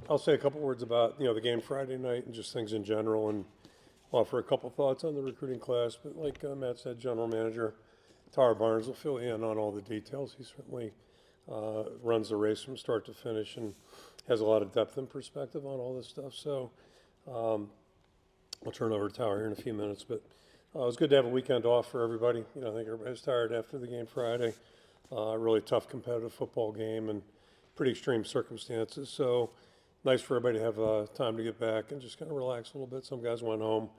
I'll say a couple words about the game Friday night and just things in general, and offer a couple thoughts on the recruiting class. But like Matt said, General Manager Tara Barnes will fill you in on all the details. He certainly runs the race from start to finish and has a lot of depth and perspective on all this stuff. So I'll turn over to Tower here in a few minutes, but it was good to have a weekend off for everybody. I think everybody's tired after the game Friday. Really tough competitive football game and pretty extreme circumstances. So nice for everybody to have time to get back and just kind of relax a little bit. Some guys went home,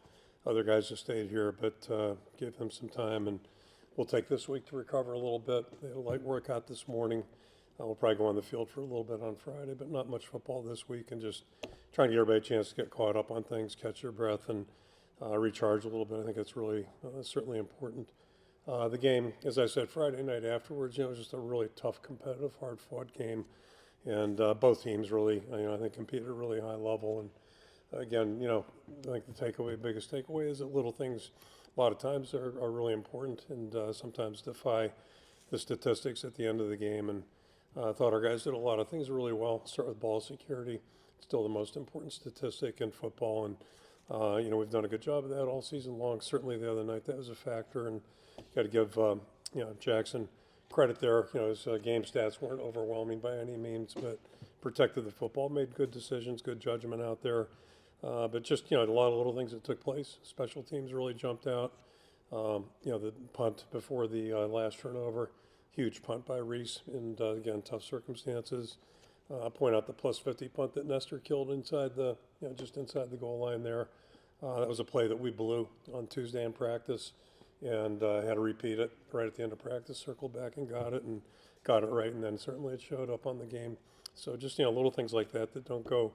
other guys just stayed here, but gave them some time. And we'll take this week to recover a little bit. They had a light workout this morning. We'll probably go on the field for a little bit on Friday, but not much football this week, and just trying to give everybody a chance to get caught up on things, catch their breath, and recharge a little bit. I think it's really certainly important. The game, as I said, Friday night afterwards, it was just a really tough, competitive, hard-fought game, and both teams really, I think, competed at a really high level. And again, I think the biggest takeaway is that little things, a lot of times, are really important, and sometimes defy the statistics at the end of the game. And I thought our guys did a lot of things really well. Start with ball security, still the most important statistic in football, and we've done a good job of that all season long. Certainly the other night that was a factor, and got to give Jackson credit there. His game stats weren't overwhelming by any means, but protected the football, made good decisions, good judgment out there. But just a lot of little things that took place. Special teams really jumped out. The punt before the last turnover, huge punt by Reese, and again, tough circumstances. Point out the plus 50 punt that Nestor killed inside just inside the goal line there. That was a play that we blew on Tuesday in practice, and had to repeat it right at the end of practice. Circled back and got it right, and then certainly it showed up on the game. So just little things like that don't go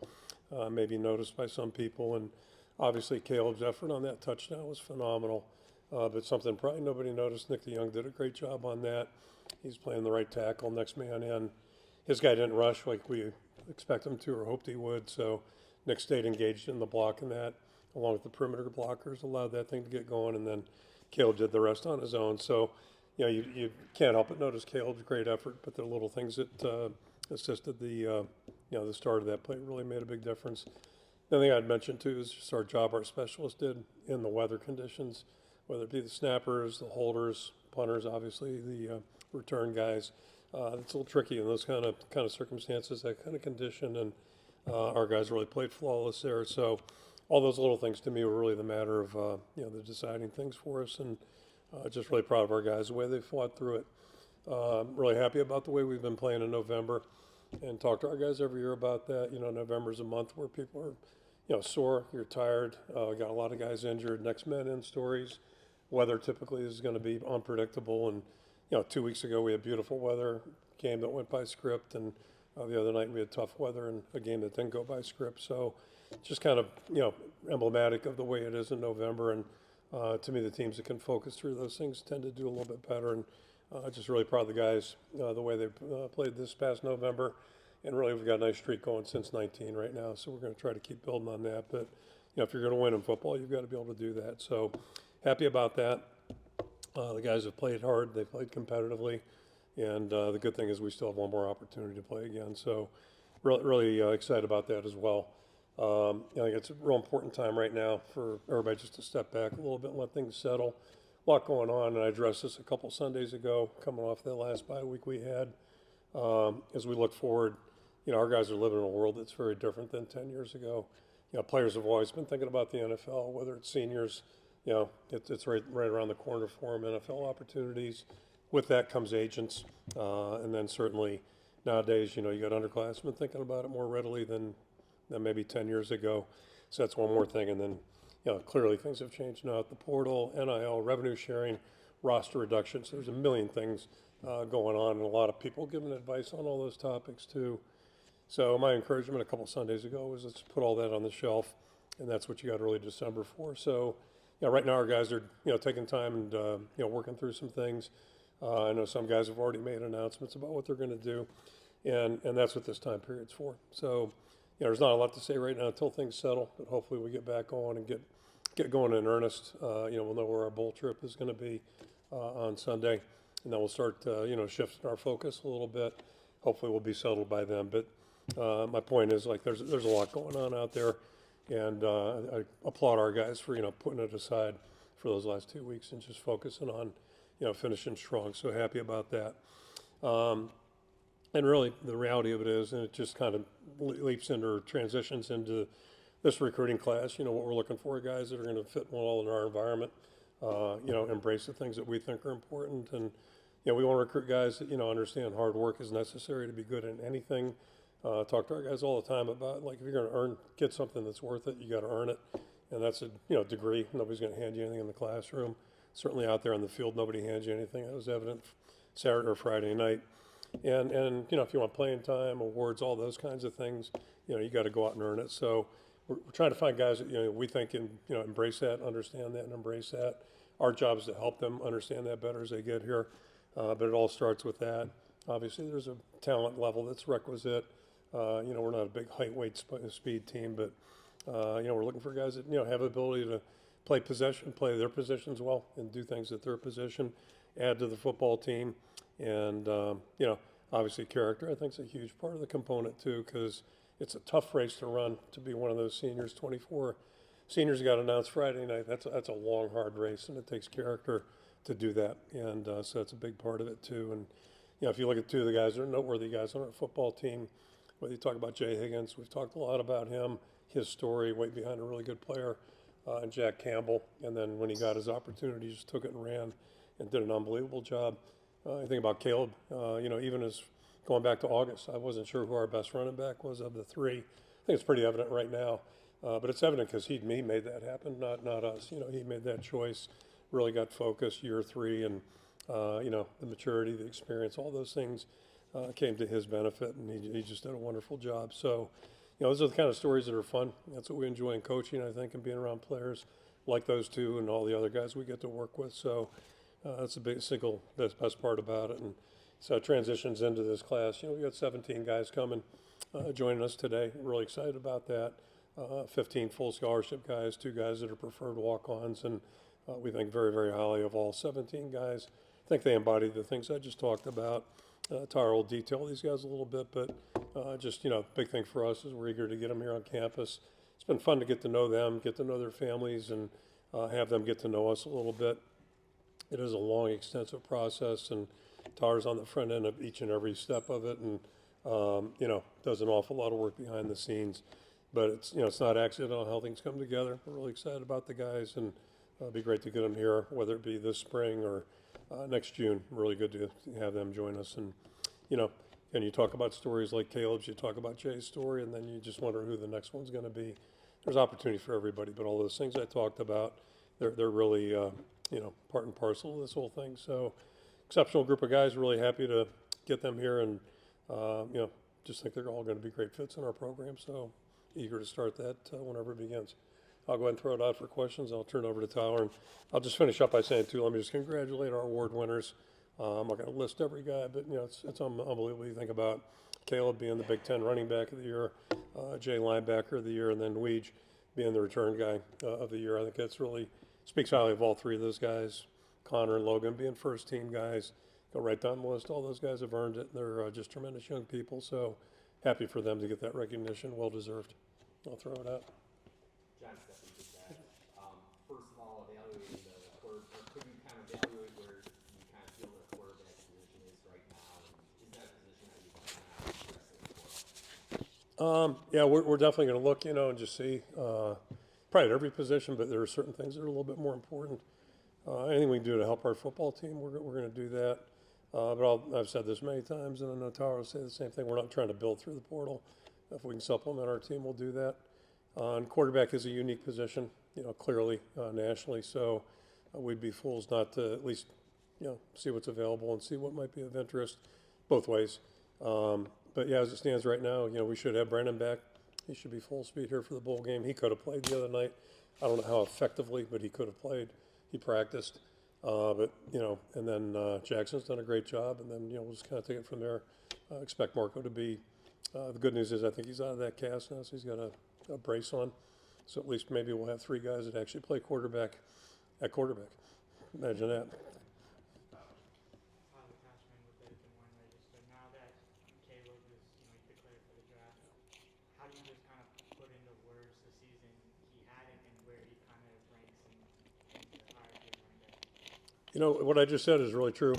maybe noticed by some people, and obviously Caleb's effort on that touchdown was phenomenal. But something probably nobody noticed. Nick DeYoung did a great job on that. He's playing the right tackle, next man in. His guy didn't rush like we expect him to or hoped he would, so Nick stayed engaged in the block, and that, along with the perimeter blockers, allowed that thing to get going, and then Caleb did the rest on his own. So, you can't help but notice Caleb's great effort, but the little things that assisted the start of that play really made a big difference. The other thing I'd mention too is just our job our specialists did in the weather conditions, whether it be the snappers, the holders, punters, obviously the return guys. It's a little tricky in those kind of circumstances, that kind of condition, and our guys really played flawless there. So all those little things to me were really the matter of the deciding things for us, and just really proud of our guys, the way they fought through it. Really happy about the way we've been playing in November, and talk to our guys every year about that. November's a month where people are sore, you're tired, got a lot of guys injured, next man in stories. Weather typically is going to be unpredictable, and 2 weeks ago we had beautiful weather, game that went by script, and the other night we had tough weather and a game that didn't go by script. So just kind of emblematic of the way it is in November, and to me the teams that can focus through those things tend to do a little bit better, and just really proud of the guys, the way they played this past November, and really we've got a nice streak going since 19 right now, so we're going to try to keep building on that. But if you're going to win in football, you've got to be able to do that. So happy about that. The guys have played hard, they played competitively, and the good thing is we still have one more opportunity to play again. So really excited about that as well. I think it's a real important time right now for everybody just to step back a little bit and let things settle. A lot going on, and I addressed this a couple Sundays ago, coming off the last bye week we had. As we look forward, our guys are living in a world that's very different than 10 years ago. Players have always been thinking about the NFL, whether it's seniors. It's right around the corner for them, NFL opportunities. With that comes agents, and then certainly nowadays, you got underclassmen thinking about it more readily than maybe 10 years ago. So that's one more thing, and then clearly things have changed now at the portal, NIL, revenue sharing, roster reductions. There's a million things going on, and a lot of people giving advice on all those topics too. So my encouragement a couple Sundays ago was let's put all that on the shelf, and that's what you got early December for. So right now our guys are taking time and working through some things. I know some guys have already made announcements about what they're going to do, and that's what this time period's for. So there's not a lot to say right now until things settle, but hopefully we get back on and get going in earnest. We'll know where our bowl trip is going to be on Sunday, and then we'll start shifting our focus a little bit. Hopefully we'll be settled by then. But My point is, like, there's a lot going on out there, and I applaud our guys for putting it aside for those last 2 weeks and just focusing on finishing strong. So happy about that. And really, the reality of it is, and it just kind of leaps into or transitions into this recruiting class. What we're looking for, guys that are going to fit well in our environment. Embrace the things that we think are important, and we want to recruit guys that understand hard work is necessary to be good in anything. Talk to our guys all the time about, like, if you're going to get something that's worth it, you got to earn it, and that's a degree. Nobody's going to hand you anything in the classroom. Certainly out there on the field, nobody hands you anything. That was evident Saturday or Friday night. And if you want playing time, awards, all those kinds of things, you got to go out and earn it. So we're trying to find guys that we think can embrace that, understand that, and embrace that. Our job is to help them understand that better as they get here, but it all starts with that. Obviously, there's a talent level that's requisite. We're not a big height, weight, speed team, but we're looking for guys that have the ability to play their positions well, and do things at their position, add to the football team. And, obviously character, I think, is a huge part of the component too, because it's a tough race to run to be one of those seniors. 24 seniors got announced Friday night. That's a long, hard race, and it takes character to do that. And so that's a big part of it too. And, if you look at two of the guys that are noteworthy guys on our football team, whether you talk about Jay Higgins, we've talked a lot about him, his story, way behind a really good player, and Jack Campbell. And then when he got his opportunity, he just took it and ran and did an unbelievable job. I think about Caleb, even as going back to August, I wasn't sure who our best running back was of the three. I think it's pretty evident right now, but it's evident because he made that happen, not us. He made that choice, really got focused year 3, and the maturity, the experience, all those things came to his benefit, and he just did a wonderful job. So, those are the kind of stories that are fun. That's what we enjoy in coaching, I think, and being around players like those two and all the other guys we get to work with. So. That's the best part about it. And so it transitions into this class. We got 17 guys coming, joining us today. Really excited about that. 15 full scholarship guys, 2 guys that are preferred walk-ons, and we think very, very highly of all 17 guys. I think they embody the things I just talked about. Tara will detail these guys a little bit, but big thing for us is we're eager to get them here on campus. It's been fun to get to know them, get to know their families, and have them get to know us a little bit. It is a long, extensive process, and Tara's on the front end of each and every step of it, and does an awful lot of work behind the scenes. But it's not accidental how things come together. We're really excited about the guys, and it'd be great to get them here, whether it be this spring or next June. Really good to have them join us. And and you talk about stories like Caleb's, you talk about Jay's story, and then you just wonder who the next one's going to be. There's opportunity for everybody, but all those things I talked about, they're really part and parcel of this whole thing. So exceptional group of guys, really happy to get them here, and just think they're all going to be great fits in our program. So eager to start that whenever it begins. I'll go ahead and throw it out for questions. I'll turn it over to Tyler, and I'll just finish up by saying too, let me just congratulate our award winners. I'm not going to list every guy, but it's unbelievable. You think about Caleb being the Big Ten running back of the year, Jay linebacker of the year, and then Weege being the return guy of the year. I think that's really speaks highly of all 3 of those guys. Connor and Logan being first team guys. Go right down the list. All those guys have earned it. They're just tremendous young people. So happy for them to get that recognition. Well deserved. I'll throw it out. John Stephens just asked, first of all, evaluating the quarterback, could you kind of evaluate where you kind of feel the quarterback position is right now? And is that a position that you want to address for? Yeah, we're definitely going to look, and just see. Probably at every position, but there are certain things that are a little bit more important. Anything we can do to help our football team, we're going to do that. But I've said this many times, and I know Tara will say the same thing. We're not trying to build through the portal. If we can supplement our team, we'll do that. And quarterback is a unique position, clearly nationally. So we'd be fools not to at least, see what's available and see what might be of interest both ways. But yeah, as it stands right now, we should have Brandon back. He should be full speed here for the bowl game. He could have played the other night. I don't know how effectively, but he could have played. He practiced. And then Jackson's done a great job, and then, we'll just kind of take it from there. Expect Marco to be, the good news is I think he's out of that cast now, so he's got a brace on. So at least maybe we'll have 3 guys that actually play quarterback at quarterback. Imagine that. You know, what I just said is really true.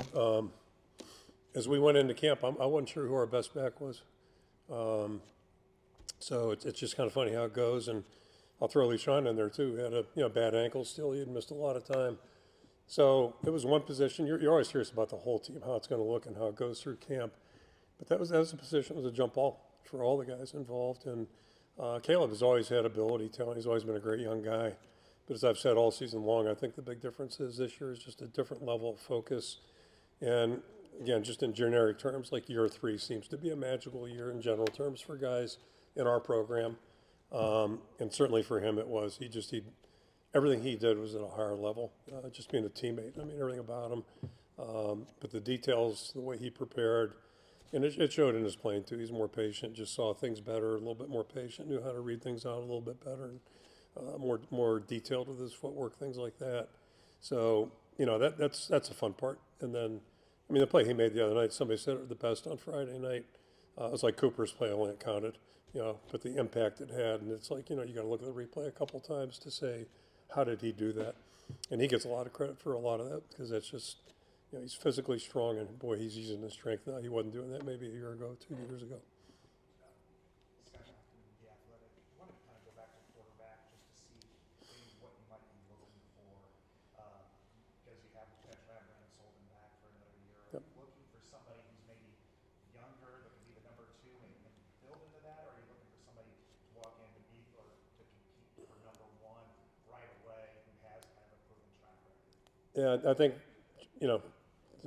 As we went into camp, I wasn't sure who our best back was. So it's just kind of funny how it goes. And I'll throw LeSean in there too. He had a bad ankle still. He had missed a lot of time. So it was one position. You're always curious about the whole team, how it's going to look and how it goes through camp. But that was a position. It was a jump ball for all the guys involved. And Caleb has always had ability, talent. He's always been a great young guy. But as I've said all season long, I think the big difference is this year is just a different level of focus. And again, just in generic terms, like year 3 seems to be a magical year in general terms for guys in our program. And certainly for him it was. Everything he did was at a higher level, just being a teammate. I mean, everything about him. But the details, the way he prepared, and it showed in his playing too. He's more patient, just saw things better, a little bit more patient, knew how to read things out a little bit better, and more detailed with his footwork, things like that. So, that's a fun part. And then, I mean, the play he made the other night, somebody said it the best on Friday night. It was like Cooper's play, only it counted, but the impact it had. And it's like, you got to look at the replay a couple times to say, how did he do that? And he gets a lot of credit for a lot of that because that's just, he's physically strong and boy, he's using his strength now. He wasn't doing that maybe a year ago, 2 years ago. Scott Hoffman, The Athletic. I wanted to kind of go back to quarterback just to see maybe what you might be looking for because you have potentially have Brandon Sullivan back for another year. Are you looking for somebody who's maybe younger that can be the number 2 and build into that, or are you looking for somebody to walk in to be or to compete for number 1 right away who has kind of a proven track record? Yeah, I think, the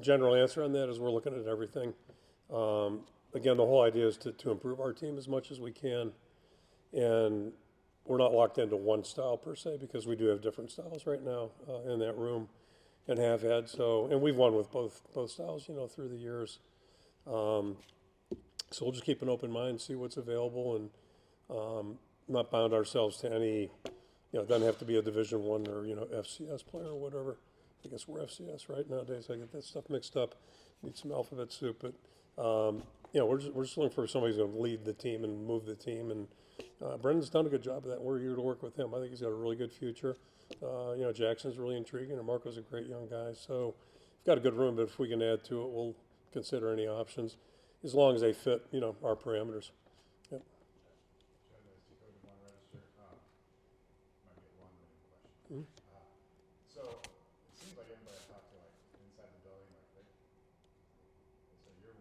general answer on that is we're looking at everything. Again, the whole idea is to improve our team as much as we can. And we're not locked into one style per se because we do have different styles right now in that room and have had. So, and we've won with both styles, through the years. So we'll just keep an open mind, see what's available, and not bound ourselves to any, it doesn't have to be a Division I or, FCS player or whatever. I guess we're FCS, right? Nowadays, I get that stuff mixed up. Need some alphabet soup, but we're just looking for somebody who's going to lead the team and move the team. And Brendan's done a good job of that. We're here to work with him. I think he's got a really good future. Jackson's really intriguing, and Marco's a great young guy. So we've got a good room, but if we can add to it, we'll consider any options as long as they fit, our parameters. Yep. Mm-hmm. So it seems like everybody I talk to, like inside the building, like so you're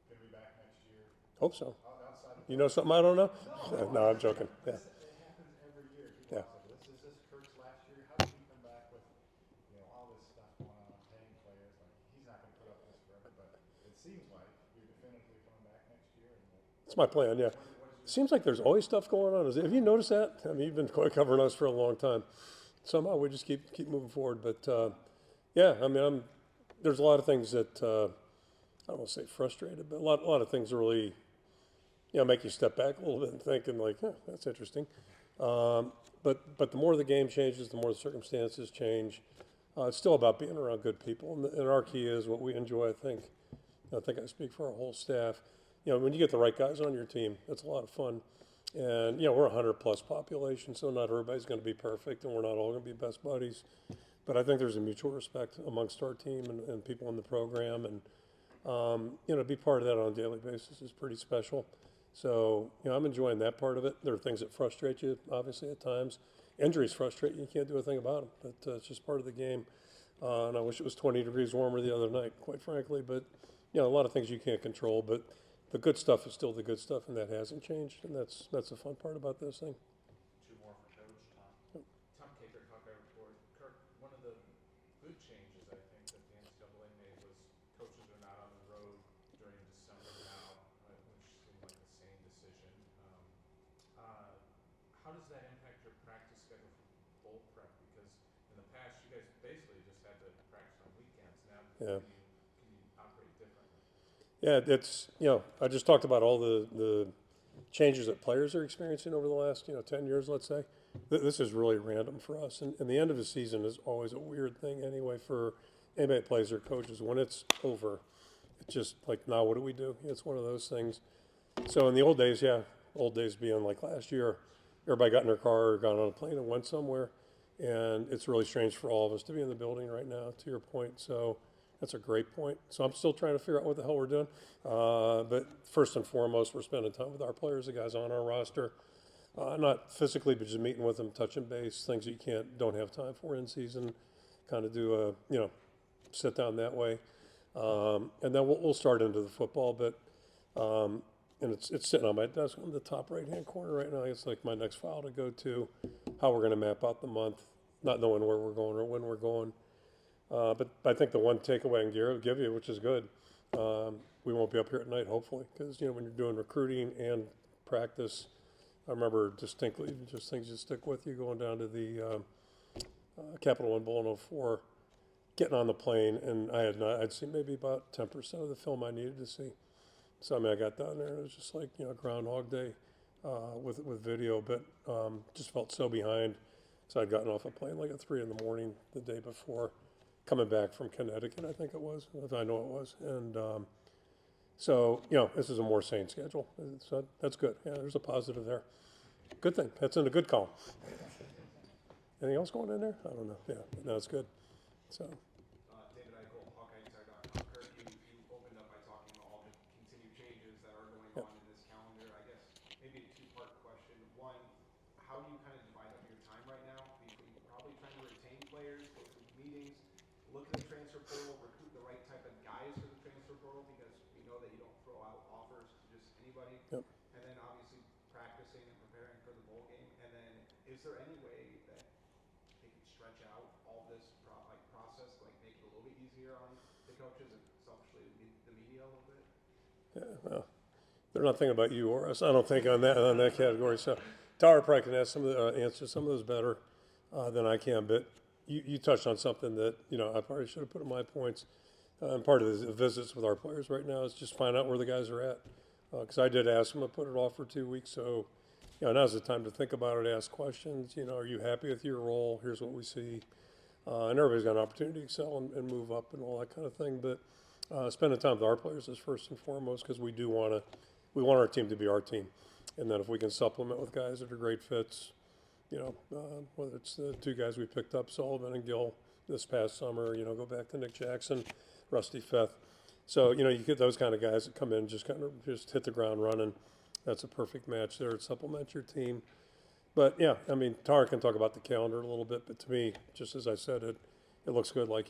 gonna be back next year. Hope so. Outside of You know something I don't know? No, No, I'm joking. Yeah. it happens every year. People Yeah. ask, like, is this Kirk's last year? How did he come back with all this stuff going on, paying players? Like he's not gonna put up this forever, but it seems like you're definitively coming back next year. And It's my plan, yeah. Seems like there's always stuff going on. Have you noticed that? I mean, you've been covering us for a long time. Somehow we just keep moving forward. But yeah, I mean, there's a lot of things that I don't want to say frustrated, but a lot of things really, make you step back a little bit and think and like, that's interesting. But the more the game changes, the more the circumstances change. It's still about being around good people, and our key is what we enjoy. I think I speak for our whole staff. When you get the right guys on your team, it's a lot of fun. And, we're a 100-plus population, so not everybody's going to be perfect, and we're not all going to be best buddies. But I think there's a mutual respect amongst our team and people in the program. And, to be part of that on a daily basis is pretty special. So, I'm enjoying that part of it. There are things that frustrate you, obviously, at times. Injuries frustrate you. You can't do a thing about them. But it's just part of the game. And I wish it was 20 degrees warmer the other night, quite frankly. But, a lot of things you can't control. But the good stuff is still the good stuff, and that hasn't changed. And that's the fun part about this thing. 2 more for Coach Tom. Tom Petrik, Hawkeye Report. Kirk, one of the good changes I think that the NCAA made was coaches are not on the road during December now, which seemed like the same decision. How does that impact your practice schedule for bowl prep? Because in the past, you guys basically just had to practice on weekends. Now, Yeah. can you operate differently? Yeah, it's, I just talked about all the changes that players are experiencing over the last, 10 years, let's say. This is really random for us. And the end of the season is always a weird thing anyway for anybody that plays or coaches. When it's over, it's just like, now what do we do? It's one of those things. So in the old days being like last year, everybody got in their car or got on a plane and went somewhere. And it's really strange for all of us to be in the building right now, to your point. So that's a great point. So I'm still trying to figure out what the hell we're doing. But first and foremost, we're spending time with our players, the guys on our roster. Not physically, but just meeting with them, touching base, things you don't have time for in season. Kind of do a, sit down that way. And then we'll start into the football, but and it's sitting on my desk in the top right-hand corner right now. It's like my next file to go to, how we're going to map out the month, not knowing where we're going or when we're going. But I think the one takeaway I can give you, which is good, we won't be up here at night, hopefully, because, when you're doing recruiting and practice, I remember distinctly just things that stick with you going down to the Capital One Bowl in 04, getting on the plane, and I'd seen maybe about 10% of the film I needed to see. So, I got down there, and it was just like, Groundhog Day with video, but just felt so behind. So I'd gotten off a plane like at 3 in the morning the day before, coming back from Connecticut, I think it was, if I know it was. And so, this is a more sane schedule. So that's good. Yeah, there's a positive there. Good thing. That's in a good column. Anything else going in there? I don't know. Yeah, no, it's good. So. David Eichel, Hawkeyes.com. Kirk, you opened up by talking about all the continued changes that are going on in this calendar. I guess maybe a two-part question. One, how do you kind of divide up your time right now between probably trying to retain players, go through meetings, look at the transfer portal, recruit the right type of guys for the transfer portal, because we know that you don't throw out offers to just anybody. Yep. And then obviously practicing and preparing for the bowl game. And then is there any way that they could stretch out all this process, like make it a little bit easier on the coaches and selfishly the media a little bit? Yeah, well, they're not thinking about you or us, I don't think, on that category. So Tara probably can answer some of those better than I can. But you touched on something that I probably should have put in my points. And part of the visits with our players right now is just find out where the guys are at. Because I did ask them to put it off for 2 weeks. So now's the time to think about it, ask questions. Are you happy with your role? Here's what we see. And everybody's got an opportunity to excel and move up and all that kind of thing. But spending time with our players is first and foremost, because we want our team to be our team. And then if we can supplement with guys that are great fits, whether it's the 2 guys we picked up, Sullivan and Gill, this past summer, go back to Nick Jackson, Rusty Feth. So, you get those kind of guys that come in, just hit the ground running. That's a perfect match there. It supplements your team. But yeah, Tara can talk about the calendar a little bit, but to me, just as I said, it looks good. Like,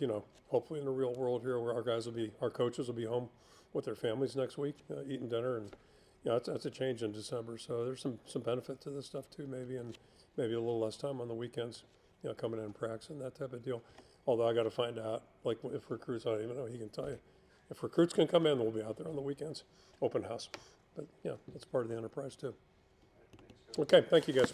hopefully in the real world here, where our coaches will be home with their families next week, eating dinner, and that's a change in December. So there's some benefit to this stuff too, maybe, and maybe a little less time on the weekends, coming in and practicing, that type of deal. Although I got to find out, like, if recruits, I don't even know, he can tell you. If recruits can come in, we'll be out there on the weekends, open house. But that's part of the enterprise too. Okay, thank you guys.